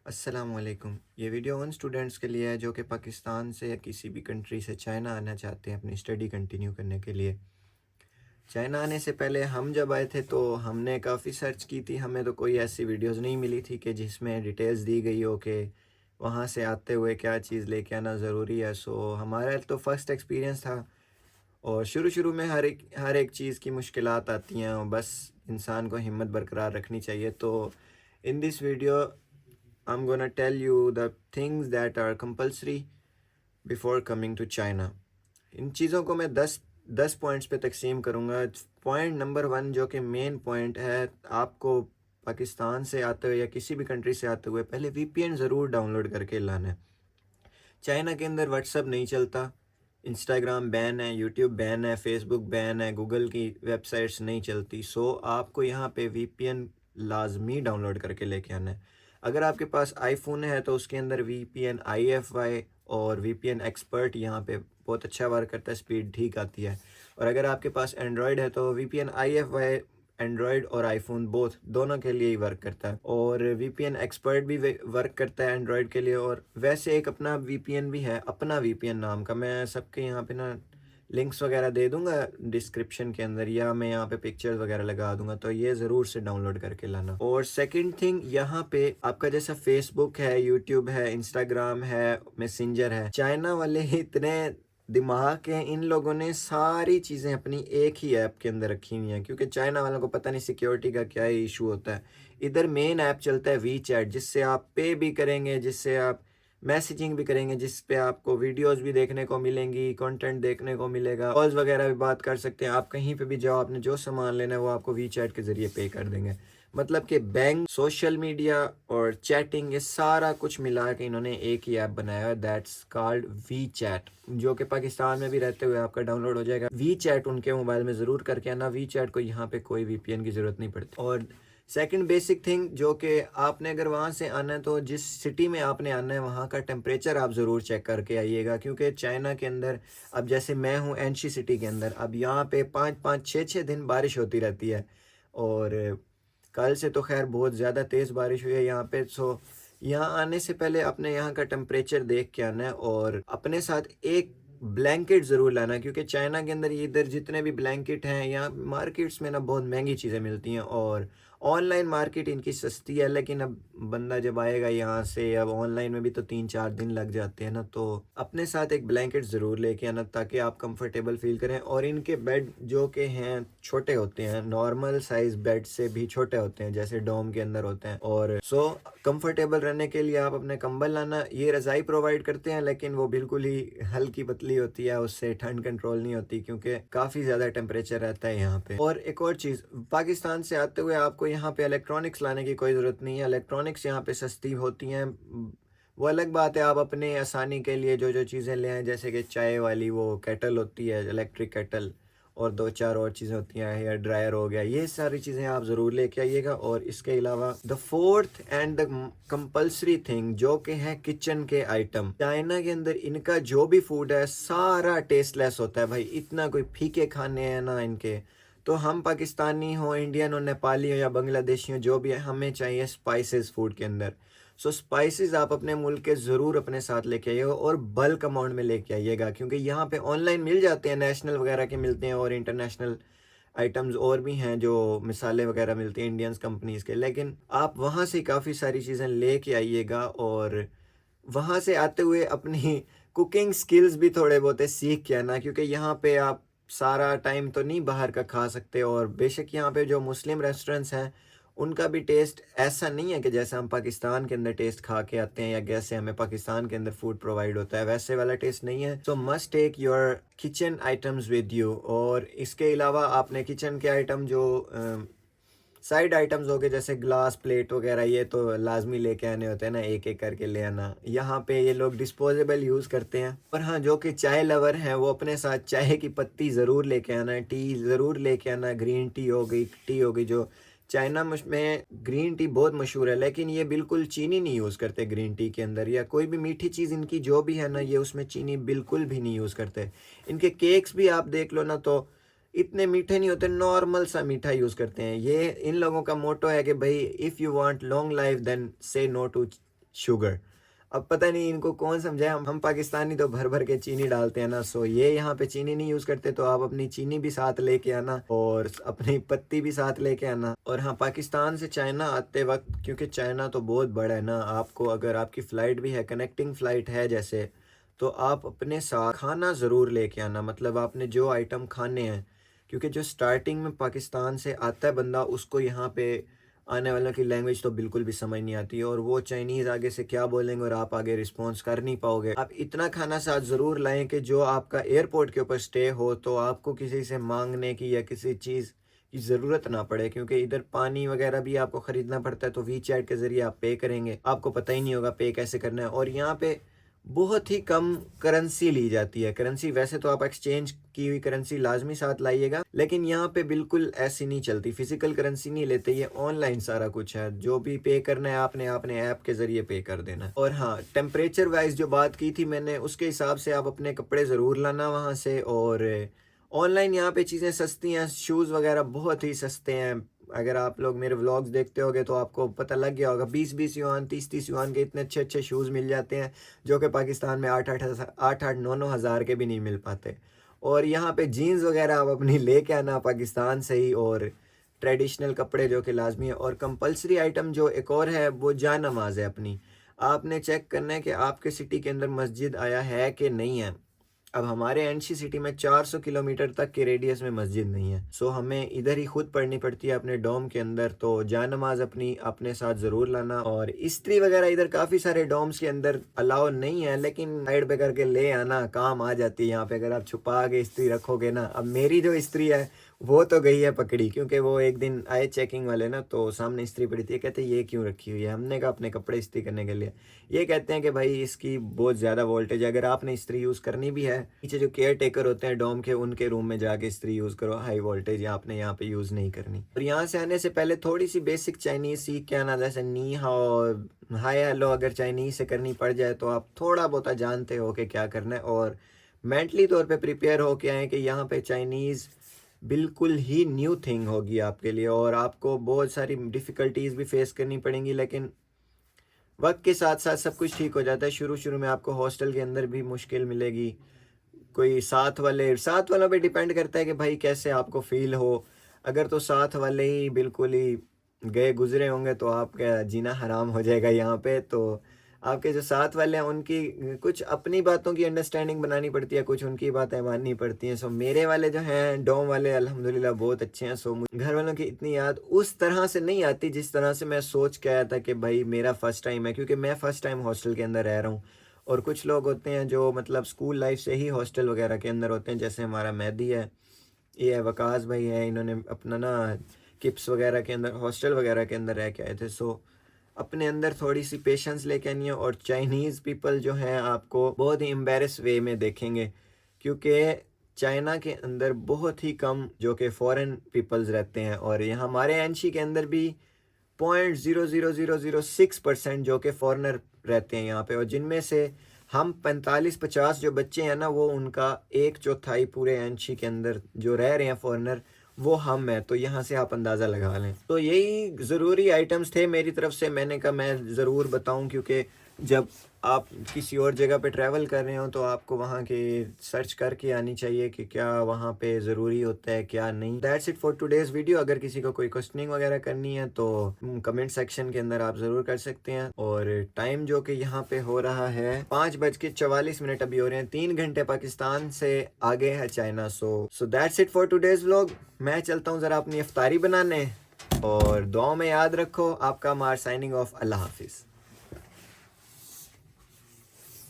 अस्सलामुअलैकुम। ये वीडियो उन स्टूडेंट्स के लिए है जो कि पाकिस्तान से या किसी भी कंट्री से चाइना आना चाहते हैं अपनी स्टडी कंटिन्यू करने के लिए। चाइना आने से पहले हम जब आए थे तो हमने काफ़ी सर्च की थी, हमें तो कोई ऐसी वीडियोस नहीं मिली थी कि जिसमें डिटेल्स दी गई हो कि वहाँ से आते हुए क्या चीज़ लेके आना ज़रूरी है। सो हमारा तो फ़र्स्ट एक्सपीरियंस था और शुरू-शुरू में हर एक चीज़ की मुश्किलात आती हैं और बस इंसान को हिम्मत बरकरार रखनी चाहिए। तो in this video I'm gonna tell you the things that are compulsory before coming to China. इन चीज़ों को मैं 10 पॉइंट्स पे तकसीम करूँगा। पॉइंट नंबर 1 जो कि मेन पॉइंट है, आपको पाकिस्तान से आते हुए या किसी भी कंट्री से आते हुए पहले वीपीएन ज़रूर डाउनलोड करके लाना है। चाइना के अंदर व्हाट्सअप नहीं चलता, इंस्टाग्राम बैन है, यूट्यूब बैन है, फेसबुक बैन है, गूगल की वेबसाइट्स नहीं चलती। सो आपको यहाँ पे वीपीएन लाजमी डाउनलोड करके लेके आना है। अगर आपके पास आईफोन है तो उसके अंदर वीपीएन आईएफवाई और वीपीएन एक्सपर्ट यहाँ पे बहुत अच्छा वर्क करता है, स्पीड ठीक आती है। और अगर आपके पास एंड्रॉयड है तो वीपीएन आईएफवाई एंड्रॉयड और आईफोन दोनों के लिए ही वर्क करता है और वीपीएन एक्सपर्ट भी वर्क करता है एंड्रॉयड के लिए। और वैसे एक अपना वीपीएन भी है, अपना वीपीएन नाम का। मैं सबके यहाँ पे ना लिंक्स वगैरह दे दूंगा डिस्क्रिप्शन के अंदर, या मैं यहाँ पे पिक्चर्स वगैरह लगा दूंगा, तो ये ज़रूर से डाउनलोड करके लाना। और सेकंड थिंग, यहाँ पे आपका जैसा फेसबुक है, यूट्यूब है, इंस्टाग्राम है, मैसेंजर है, चाइना वाले इतने दिमाग है, इन लोगों ने सारी चीज़ें अपनी एक ही ऐप के अंदर रखी हुई हैं, क्योंकि चाइना वालों को पता नहीं सिक्योरिटी का क्या इशू होता है। इधर मेन ऐप चलता है वी चैट, जिससे आप पे भी करेंगे, जिससे आप मैसेजिंग भी करेंगे, जिस पे आपको वीडियोस भी देखने को मिलेंगी, कंटेंट देखने को मिलेगा, कॉल्स वगैरह भी बात कर सकते हैं। आप कहीं पे भी जाओ, आपने जो सामान लेना है वो आपको वी चैट के ज़रिए पे कर देंगे। मतलब कि बैंक, सोशल मीडिया और चैटिंग, ये सारा कुछ मिला के इन्होंने एक ही ऐप बनाया है, दैट्स कॉल्ड वी चैट, जो कि पाकिस्तान में भी रहते हुए आपका डाउनलोड हो जाएगा। वी चैट उनके मोबाइल में ज़रूर करके आना, वी चैट को यहाँ पे कोई वीपीएन की ज़रूरत नहीं पड़ती। और सेकंड बेसिक थिंग, जो कि आपने अगर वहाँ से आना है तो जिस सिटी में आपने आना है वहाँ का टेम्परेचर आप ज़रूर चेक करके आइएगा, क्योंकि चाइना के अंदर, अब जैसे मैं हूँ एनशी सिटी के अंदर, अब यहाँ पे 5-5 6-6 दिन बारिश होती रहती है और कल से तो खैर बहुत ज़्यादा तेज़ बारिश हुई है यहाँ पे। सो यहाँ आने से पहले अपने यहाँ का टेम्परेचर देख के आना है और अपने साथ एक ब्लैंकेट ज़रूर लाना है, क्योंकि चाइना के अंदर इधर जितने भी ब्लैंकेट हैं, यहाँ मार्केट्स में ना बहुत महंगी चीज़ें मिलती हैं और ऑनलाइन मार्केट इनकी सस्ती है। लेकिन अब बंदा जब आएगा यहाँ से, अब ऑनलाइन में भी तो 3-4 दिन लग जाते हैं ना, तो अपने साथ एक ब्लैंकेट ज़रूर लेके आना ताकि आप कंफर्टेबल फील करें। और इनके बेड जो के हैं छोटे होते हैं, नॉर्मल साइज बेड से भी छोटे होते हैं, जैसे डोम के अंदर होते हैं। और सो कंफर्टेबल रहने के लिए आप अपने कंबल लाना। ये रज़ाई प्रोवाइड करते हैं लेकिन वो बिल्कुल ही हल्की पतली होती है, उससे ठंड कंट्रोल नहीं होती, क्योंकि काफ़ी ज़्यादा टेम्परेचर रहता है यहाँ पे। और एक और चीज़, पाकिस्तान से आते हुए आपको यहाँ पे इलेक्ट्रॉनिक्स लाने की कोई ज़रूरत नहीं है। इलेक्ट्रॉनिक्स यहाँ पे सस्ती होती हैं, वो अलग बात है। आप अपने आसानी के लिए जो जो चीज़ें ले आएँ, जैसे कि चाय वाली वो केटल होती है, इलेक्ट्रिक केटल, और 2-4 और चीज़ें होती हैं, हेयर ड्रायर हो गया, ये सारी चीज़ें आप ज़रूर लेके आइएगा। और इसके अलावा the fourth and the compulsory thing, जो कि है किचन के आइटम। चाइना के अंदर इनका जो भी फूड है सारा टेस्टलेस होता है भाई, इतना कोई फीके खाने हैं ना इनके। तो हम पाकिस्तानी हो, इंडियन हो, नेपाली हो या बांग्लादेशी हो, जो भी है, हमें चाहिए स्पाइसेस फूड के अंदर। सो स्पाइसेस आप अपने मुल्क के ज़रूर अपने साथ लेके आइएगा और बल्क अमाउंट में लेके आइएगा, क्योंकि यहाँ पे ऑनलाइन मिल जाते हैं, नेशनल वगैरह के मिलते हैं और इंटरनेशनल आइटम्स और भी हैं, जो मिसाले वगैरह मिलती हैं इंडियंस कंपनीज़ के। लेकिन आप वहाँ से काफ़ी सारी चीज़ें लेके आइएगा और वहाँ से आते हुए अपनी कुकिंग स्किल्स भी थोड़े बहुत सीख के आना, क्योंकि यहाँ पे आप सारा टाइम तो नहीं बाहर का खा सकते। और बेशक यहाँ पे जो मुस्लिम रेस्टोरेंट्स हैं उनका भी टेस्ट ऐसा नहीं है कि जैसे हम पाकिस्तान के अंदर टेस्ट खा के आते हैं या जैसे हमें पाकिस्तान के अंदर फूड प्रोवाइड होता है, वैसे वाला टेस्ट नहीं है। So must take your kitchen items with you. और इसके अलावा आपने किचन के आइटम जो साइड आइटम्स हो गए, जैसे ग्लास प्लेट वगैरह, ये तो लाजमी लेके आने होते हैं ना, एक एक करके ले आना। यहाँ पे ये लोग डिस्पोजेबल यूज़ करते हैं। पर हाँ, जो कि चाय लवर हैं वो अपने साथ चाय की पत्ती ज़रूर लेके आना, टी ज़रूर लेके आना, ग्रीन टी हो गई, टी हो गई। जो चाइना में ग्रीन टी बहुत मशहूर है, लेकिन ये बिल्कुल चीनी नहीं यूज़ करते ग्रीन टी के अंदर, या कोई भी मीठी चीज़ इनकी जो भी है ना, ये उसमें चीनी बिल्कुल भी नहीं यूज़ करते। इनके केक्स भी आप देख लो ना, तो इतने मीठे नहीं होते, नॉर्मल सा मीठा यूज़ करते हैं। ये इन लोगों का मोटो है कि भाई, if you want long life then say no to sugar. अब पता नहीं इनको कौन समझाए, हम पाकिस्तानी तो भर भर के चीनी डालते हैं ना, सो ये यहाँ पे चीनी नहीं यूज़ करते, तो आप अपनी चीनी भी साथ लेके आना और अपनी पत्ती भी साथ लेके आना। और हाँ, पाकिस्तान से चाइना आते वक्त, क्योंकि चाइना तो बहुत बड़ा है ना, आपको अगर आपकी फ़्लाइट भी है, कनेक्टिंग फ़्लाइट है जैसे, तो आप अपने साथ खाना ज़रूर लेके आना। मतलब आपने जो आइटम खाने हैं, क्योंकि जो स्टार्टिंग में पाकिस्तान से आता है बंदा, उसको यहाँ पे आने वालों की लैंग्वेज तो बिल्कुल भी समझ नहीं आती, और वो चाइनीज़ आगे से क्या बोलेंगे और आप आगे रिस्पॉन्स कर नहीं पाओगे। आप इतना खाना साथ ज़रूर लाएं कि जो आपका एयरपोर्ट के ऊपर स्टे हो तो आपको किसी से मांगने की या किसी चीज़ की ज़रूरत ना पड़े, क्योंकि इधर पानी वगैरह भी आपको ख़रीदना पड़ता है, तो वी चैट के ज़रिए आप पे करेंगे, आपको पता ही नहीं होगा पे कैसे करना है। और यहाँ पे बहुत ही कम करेंसी ली जाती है। करेंसी वैसे तो आप एक्सचेंज की हुई करेंसी लाजमी साथ लाइएगा, लेकिन यहाँ पे बिल्कुल ऐसी नहीं चलती, फिजिकल करेंसी नहीं लेते, ये ऑनलाइन सारा कुछ है। जो भी पे करना है आपने आपने ऐप के जरिए पे कर देना है। और हाँ, टेम्परेचर वाइज जो बात की थी मैंने, उसके हिसाब से आप अपने कपड़े ज़रूर लाना वहाँ से। और ऑनलाइन यहाँ पे चीज़ें सस्ती हैं, शूज़ वगैरह बहुत ही सस्ते हैं। अगर आप लोग मेरे व्लॉग्स देखते होगे तो आपको पता लग गया होगा, 20-20 युआन 30-30 युआन के इतने अच्छे अच्छे शूज़ मिल जाते हैं, जो कि पाकिस्तान में 8-8 9-9 हज़ार के भी नहीं मिल पाते। और यहाँ पे जीन्स वगैरह आप अपनी लेके आना पाकिस्तान से ही, और ट्रेडिशनल कपड़े जो कि लाजमी है। और कंपलसरी आइटम जो एक और है वो जा नमाज है अपनी। आपने चेक करना है कि आपके सिटी के अंदर मस्जिद आया है कि नहीं है। अब हमारे एनसी सिटी में 400 किलोमीटर तक के रेडियस में मस्जिद नहीं है, सो हमें इधर ही खुद पढ़नी पड़ती है अपने डोम के अंदर। तो जा नमाज अपनी अपने साथ ज़रूर लाना। और इस्त्री वगैरह इधर काफ़ी सारे डोम्स के अंदर अलाउ नहीं है, लेकिन साइड पे करके ले आना, काम आ जाती है यहाँ पे। अगर आप छुपा के इस्त्री रखोगे ना, अब मेरी जो इस्त्री है वो तो गई है पकड़ी, क्योंकि वो एक दिन आए चेकिंग वाले ना, तो सामने इस्त्री पड़ी थी, कहते ये क्यों रखी हुई है। हमने कहा अपने कपड़े इस्त्री करने के लिए। ये कहते हैं कि भाई इसकी बहुत ज़्यादा वोल्टेज है, अगर आपने इस्त्री यूज़ करनी भी है, नीचे जो केयर टेकर होते हैं डोम के, उनके रूम में जाके इस्त्री यूज़ करो, हाई वोल्टेज आपने यहाँ पे यूज़ नहीं करनी। और यहाँ से आने से पहले थोड़ी सी बेसिक चाइनीज़ सीख के आना, जैसे नी हाओ, हाय हेलो अगर चाइनीज़ से करनी पड़ जाए तो आप थोड़ा बहुत जानते हो कि क्या करना है। और मेंटली तौर पे प्रिपेयर हो के आए कि यहाँ पे चाइनीज़ बिल्कुल ही न्यू थिंग होगी आपके लिए, और आपको बहुत सारी डिफ़िकल्टीज़ भी फेस करनी पड़ेंगी, लेकिन वक्त के साथ साथ सब कुछ ठीक हो जाता है। शुरू शुरू में आपको हॉस्टल के अंदर भी मुश्किल मिलेगी, कोई साथ वालों पे डिपेंड करता है कि भाई कैसे आपको फील हो। अगर तो साथ वाले ही बिल्कुल ही गए गुजरे होंगे तो आपका जीना हराम हो जाएगा यहाँ पे। तो आपके जो साथ वाले हैं उनकी कुछ अपनी बातों की अंडरस्टैंडिंग बनानी पड़ती है, कुछ उनकी बातें माननी पड़ती हैं। सो मेरे वाले जो हैं डोम वाले अल्हम्दुलिल्लाह बहुत अच्छे हैं। सो मुझे घर वालों की इतनी याद उस तरह से नहीं आती जिस तरह से मैं सोच के आया था कि भाई मेरा फर्स्ट टाइम है, क्योंकि मैं फ़र्स्ट टाइम हॉस्टल के अंदर रह रहा हूँ। और कुछ लोग होते हैं जो मतलब स्कूल लाइफ से ही हॉस्टल वगैरह के अंदर होते हैं, जैसे हमारा मेहदी है, ये है वकास भाई है, इन्होंने अपना ना किप्स वगैरह के अंदर हॉस्टल वगैरह के अंदर रह के आए थे। सो अपने अंदर थोड़ी सी पेशेंस लेके आनी है। और चाइनीज़ पीपल जो हैं आपको बहुत ही एम्बेरस वे में देखेंगे, क्योंकि चाइना के अंदर बहुत ही कम जो कि फ़ॉरेन पीपल्स रहते हैं, और यहाँ हमारे एनसी के अंदर भी 0.00006% जो कि फ़ॉरनर रहते हैं यहाँ पे, और जिनमें से हम 45-50 जो बच्चे हैं ना, वो उनका 1/4 पूरे एनसी के अंदर जो रह रहे हैं फ़ॉरनर, वो हम हैं। तो यहाँ से आप अंदाज़ा लगा लें। तो यही ज़रूरी आइटम्स थे मेरी तरफ से, मैंने कहा मैं ज़रूर बताऊँ, क्योंकि जब आप किसी और जगह पे ट्रैवल कर रहे हो तो आपको वहाँ के सर्च करके आनी चाहिए कि क्या वहाँ पे ज़रूरी होता है क्या नहीं। That's it for today's video. अगर किसी को कोई क्वेश्चनिंग वगैरह करनी है तो कमेंट सेक्शन के अंदर आप ज़रूर कर सकते हैं। और टाइम जो कि यहाँ पे हो रहा है 5:44 अभी हो रहे हैं। 3 घंटे पाकिस्तान से आगे है China. So that's it for today's vlog. मैं चलता हूँ ज़रा अपनी इफ्तारी बनाने, और दुआओं में याद रखो। आपका मार साइनिंग ऑफ। अल्लाह हाफिज़।